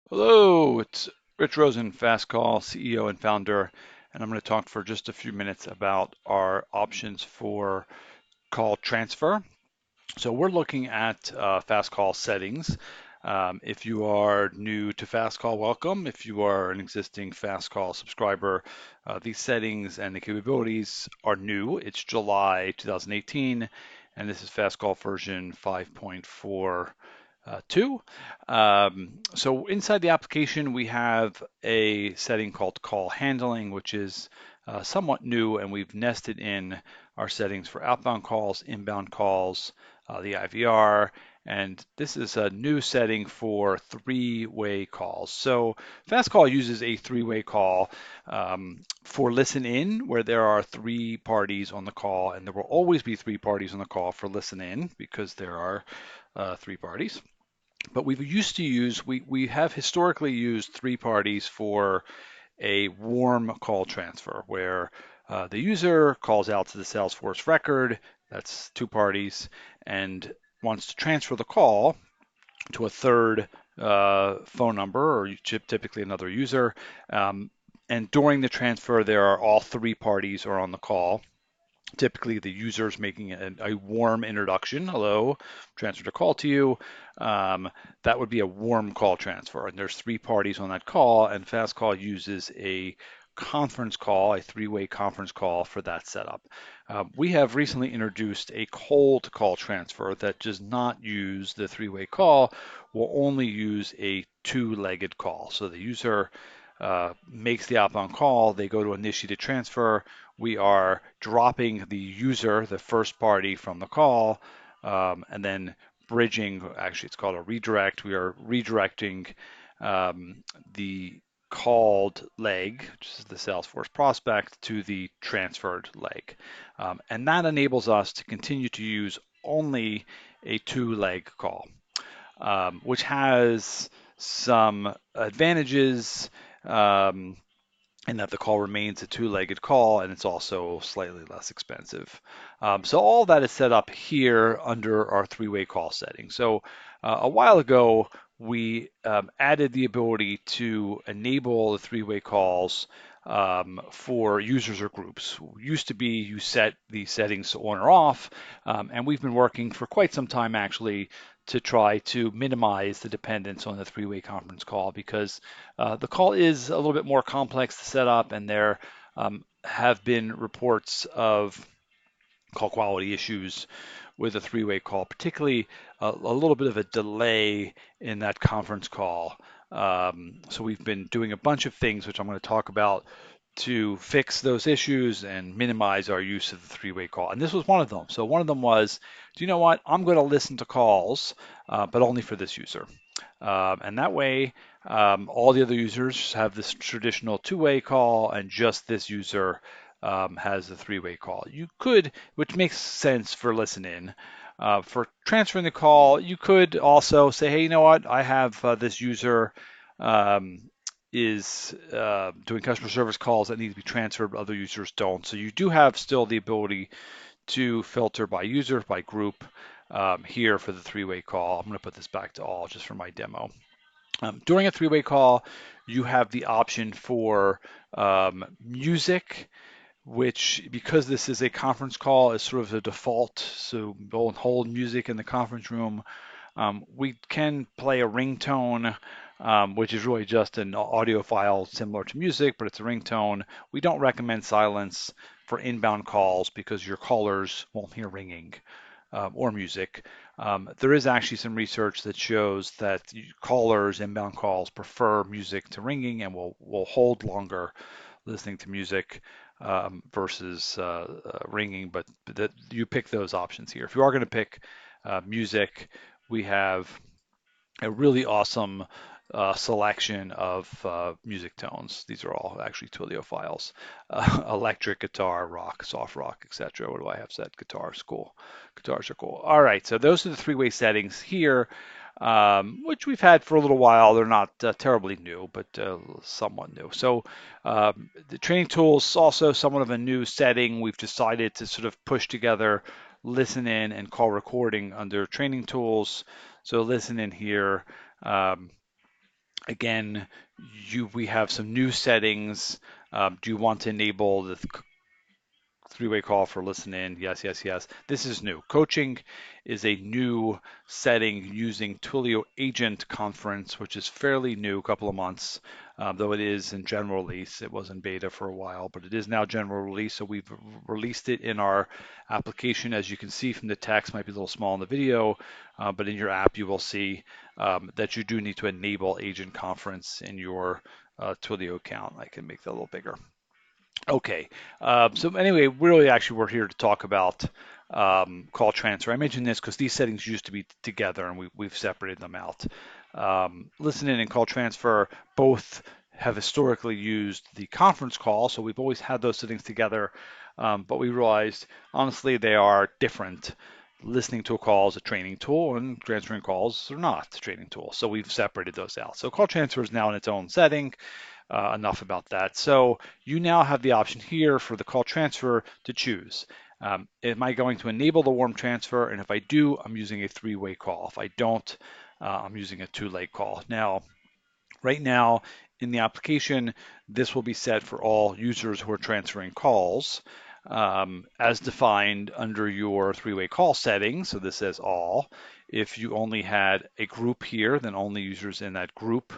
Hello, it's Rich Rosen, Fastcall CEO and founder, and I'm going to talk for just a few minutes about our options for call transfer. So we're looking at Fastcall settings. If you are new to Fastcall, welcome. If you are an existing Fastcall subscriber, these settings and the capabilities are new. It's July 2018, and this is Fastcall version 5.4. Two. So inside the application, we have a setting called call handling, which is somewhat new, and we've nested in our settings for outbound calls, inbound calls, the IVR, and this is a new setting for three-way calls. So Fastcall uses a three-way call for listen in, where there are three parties on the call, and there will always be three parties on the call for listen in because there are three parties. But we have historically used three parties for a warm call transfer where the user calls out to the Salesforce record, that's two parties, and wants to transfer the call to a third phone number or typically another user. Um, and during the transfer, there are all three parties are on the call. Typically, the user is making a warm introduction. Hello, transferred a call to you. That would be a warm call transfer. And there's three parties on that call, and Fastcall uses a conference call, a three-way conference call for that setup. We have recently introduced a cold call transfer that does not use the three-way call, will only use a two-legged call. So the user makes the outbound call, they go to initiate a transfer. We are dropping the user, the first party, from the call, and then bridging, actually, it's called a redirect. We are redirecting the called leg, which is the Salesforce prospect, to the transferred leg. And that enables us to continue to use only a two-leg call, which has some advantages. In that the call remains a two-legged call and it's also slightly less expensive. So all that is set up here under our three-way call setting. So a while ago, we added the ability to enable the three-way calls for users or groups. Used to be you set the settings to on or off, and we've been working for quite some time actually to try to minimize the dependence on the three-way conference call because the call is a little bit more complex to set up, and there have been reports of call quality issues with a three-way call, particularly a little bit of a delay in that conference call. So we've been doing a bunch of things, which I'm going to talk about, to fix those issues and minimize our use of the three-way call. And this was one of them. So one of them was, do you know what? I'm going to listen to calls, but only for this user. And that way, all the other users have this traditional two-way call, and just this user has a three-way call. You could, which makes sense for listen in. For transferring the call, you could also say, hey, you know what? I have this user um, is doing customer service calls that need to be transferred, but other users don't. So you do have still the ability to filter by user, by group here for the three-way call. I'm going to put this back to all just for my demo. During a three-way call, you have the option for music, which, because this is a conference call, is sort of the default. So we'll hold music in the conference room. We can play a ringtone, which is really just an audio file similar to music, but it's a ringtone. We don't recommend silence for inbound calls because your callers won't hear ringing or music. There is actually some research that shows that callers, inbound calls, prefer music to ringing and will hold longer listening to music versus ringing, but that you pick those options here. If you are going to pick music, we have a really awesome selection of music tones. These are all actually Twilio files. Electric, guitar, rock, soft rock, etc. What do I have set? Guitar, cool. Guitars are cool. All right, so those are the three-way settings here, which we've had for a little while. They're not terribly new, but somewhat new. So the training tools also somewhat of a new setting. We've decided to sort of push together listen in and call recording under training tools. So listen in here. Um, Again, we have some new settings. Do you want to enable the three-way call for listen in? Yes, yes, yes. This is new. Coaching is a new setting using Twilio Agent Conference, which is fairly new, a couple of months, though it is in general release. It was in beta for a while, but it is now general release. So we've released it in our application. As you can see from the text, might be a little small in the video, but in your app, you will see that you do need to enable Agent Conference in your Twilio account. I can make that a little bigger. Okay. So anyway, really, actually, we're here to talk about call transfer. I mentioned this because these settings used to be together, and we've separated them out. Listen in and call transfer both have historically used the conference call, so we've always had those settings together. But we realized, honestly, they are different. Listening to a call is a training tool, and transferring calls are not a training tool. So we've separated those out. So call transfer is now in its own setting. Enough about that. So you now have the option here for the call transfer to choose. Am I going to enable the warm transfer? And if I do, I'm using a three-way call. If I don't, I'm using a two-leg call. Now, right now in the application, this will be set for all users who are transferring calls as defined under your three-way call settings. So this says all. If you only had a group here, then only users in that group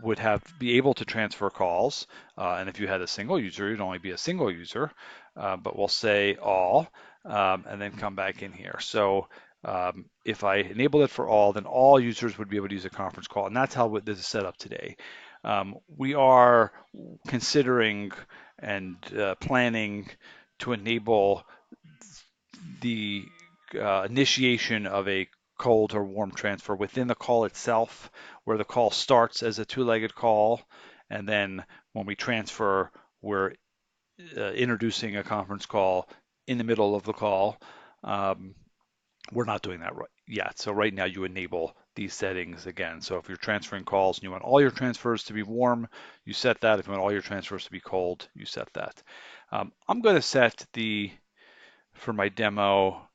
would have be able to transfer calls. And if you had a single user, it'd only be a single user. But we'll say all, and then come back in here. So if I enable it for all, then all users would be able to use a conference call, and that's how this is set up today. We are considering and planning to enable the initiation of a cold or warm transfer within the call itself, where the call starts as a two-legged call, and then when we transfer, we're introducing a conference call in the middle of the call. Um, we're not doing that right yet. So right now you enable these settings again. So if you're transferring calls and you want all your transfers to be warm, you set that. If you want all your transfers to be cold, you set that. I'm going to set for my demo,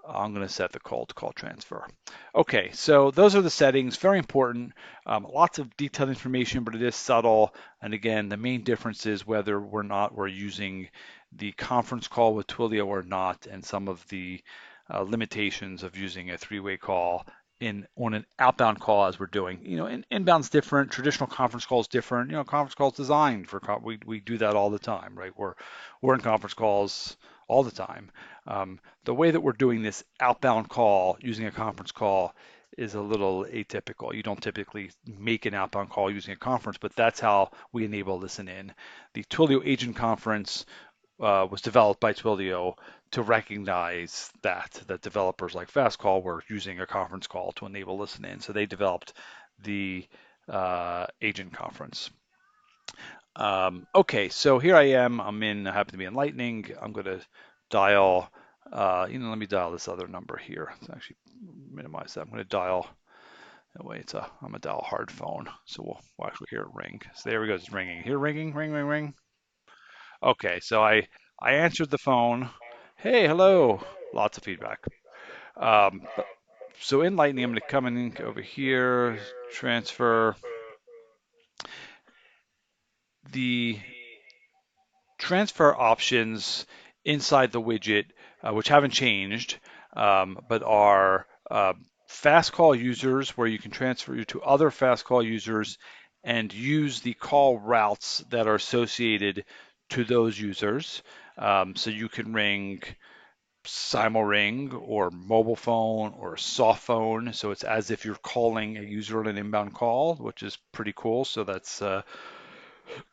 I'm going to set the call to call transfer. Okay, so those are the settings, very important. Lots of detailed information, but it is subtle. And again, the main difference is whether we're using the conference call with Twilio or not, and some of the limitations of using a three-way call on an outbound call as we're doing. Inbound's different. Traditional conference call is different. Conference calls designed for we do that all the time, right? We're in conference calls all the time. The way that we're doing this outbound call using a conference call is a little atypical. You don't typically make an outbound call using a conference, but that's how we enable listen in. The Twilio Agent Conference was developed by Twilio to recognize that developers like Fastcall were using a conference call to enable listen in. So they developed the Agent Conference. Okay, so here I am. I happen to be in Lightning. I'm going to dial, let me dial this other number here. Let's actually minimize that. I'm going to dial, that way I'm going to dial a hard phone. So we'll actually hear it ring. So there we go, it's ringing. Here, ringing, ring, ring, ring. Okay, so I answered the phone. Hey, hello. Lots of feedback. So in Lightning, I'm going to come in over here, transfer. The transfer options inside the widget, which haven't changed, but are fast call users where you can transfer you to other fast call users and use the call routes that are associated to those users. So you can ring Ring or mobile phone or soft phone. So it's as if you're calling a user on an inbound call, which is pretty cool. So that's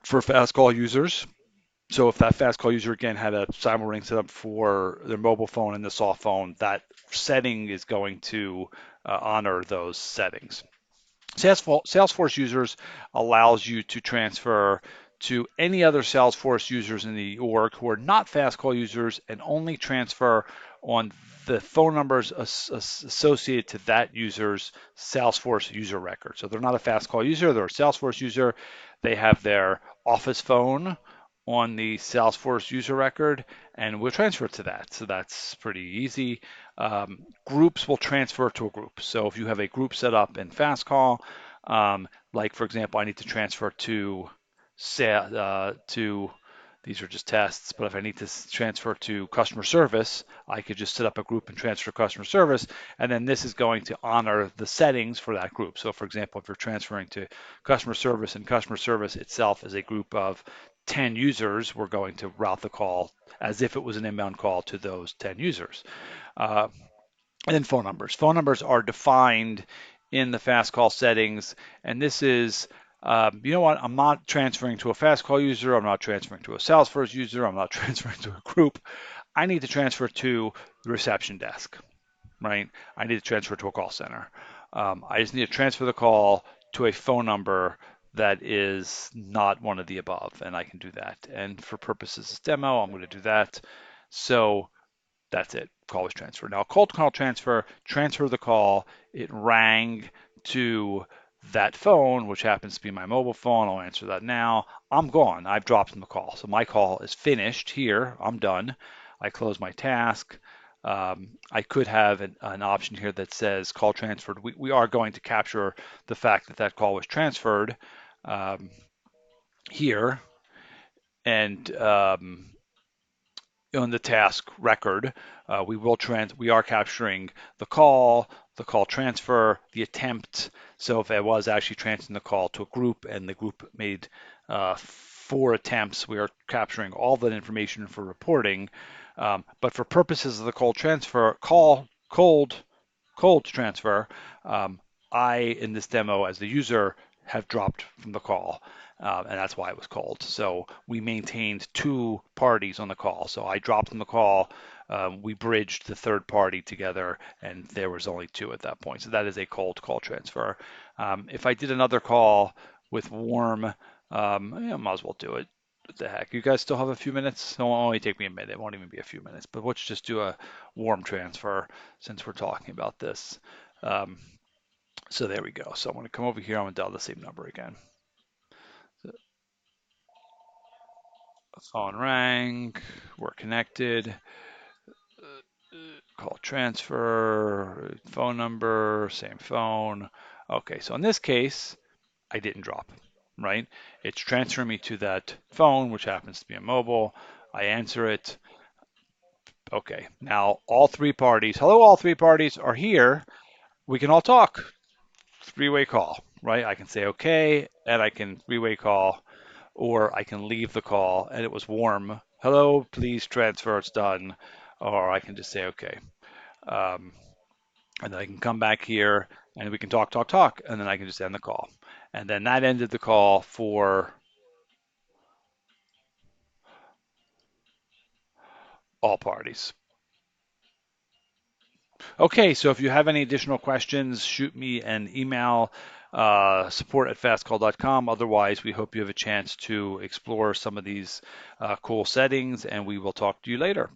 for fast call users. So if that fast call user again had a Ring set up for their mobile phone and the soft phone, that setting is going to honor those settings. Salesforce users allows you to transfer to any other Salesforce users in the org who are not fast call users and only transfer on the phone numbers associated to that user's Salesforce user record. So they're not a fast call user, they're a Salesforce user. They have their office phone on the Salesforce user record, and we'll transfer to that. So that's pretty easy. Groups will transfer to a group. So if you have a group set up in Fastcall, Like for example, I need to transfer to these are just tests, but if I need to transfer to customer service, I could just set up a group and transfer to customer service, and then this is going to honor the settings for that group. So for example, if you're transferring to customer service and customer service itself is a group of 10 users, we're going to route the call as if it was an inbound call to those 10 users. Uh, and then phone numbers. Phone numbers are defined in the fast call settings, and this is, you know what, I'm not transferring to a fast call user, I'm not transferring to a Salesforce user, I'm not transferring to a group. I need to transfer to the reception desk, right? I need to transfer to a call center. I just need to transfer the call to a phone number that is not one of the above, and I can do that. And for purposes of demo, I'm going to do that. So that's it. Call was transferred. Now, cold call transfer the call. It rang to that phone, which happens to be my mobile phone. I'll answer that now. I'm gone. I've dropped the call. So my call is finished here. I'm done. I close my task. I could have an option here that says call transferred. We are going to capture the fact that that call was transferred here. And on the task record, we are capturing the call transfer, the attempt. So if I was actually transferring the call to a group and the group made 4 attempts, we are capturing all that information for reporting. But for purposes of the cold transfer, I, in this demo as the user, have dropped from the call, and that's why it was cold. So we maintained 2 parties on the call. So I dropped from the call, we bridged the third party together, and there was only 2 at that point. So that is a cold call transfer. If I did another call with warm, yeah, I might as well do it. What the heck? You guys still have a few minutes? It'll only take me a minute. It won't even be a few minutes. But let's just do a warm transfer since we're talking about this. Um, so there we go. So I'm going to come over here. I'm going to dial the same number again. The phone rang. We're connected. Call transfer. Phone number. Same phone. Okay. So in this case, I didn't drop, right? It's transferring me to that phone, which happens to be a mobile. I answer it. Okay. Now all 3 parties, hello, all 3 parties are here. We can all talk. 3-way call, right? I can say okay, and I can 3-way call, or I can leave the call and it was warm. Hello, please transfer, it's done. Or I can just say okay. Um, and then I can come back here and we can talk, and then I can just end the call. And then that ended the call for all parties. Okay, so if you have any additional questions, shoot me an email, support@fastcall.com. Otherwise, we hope you have a chance to explore some of these cool settings, and we will talk to you later.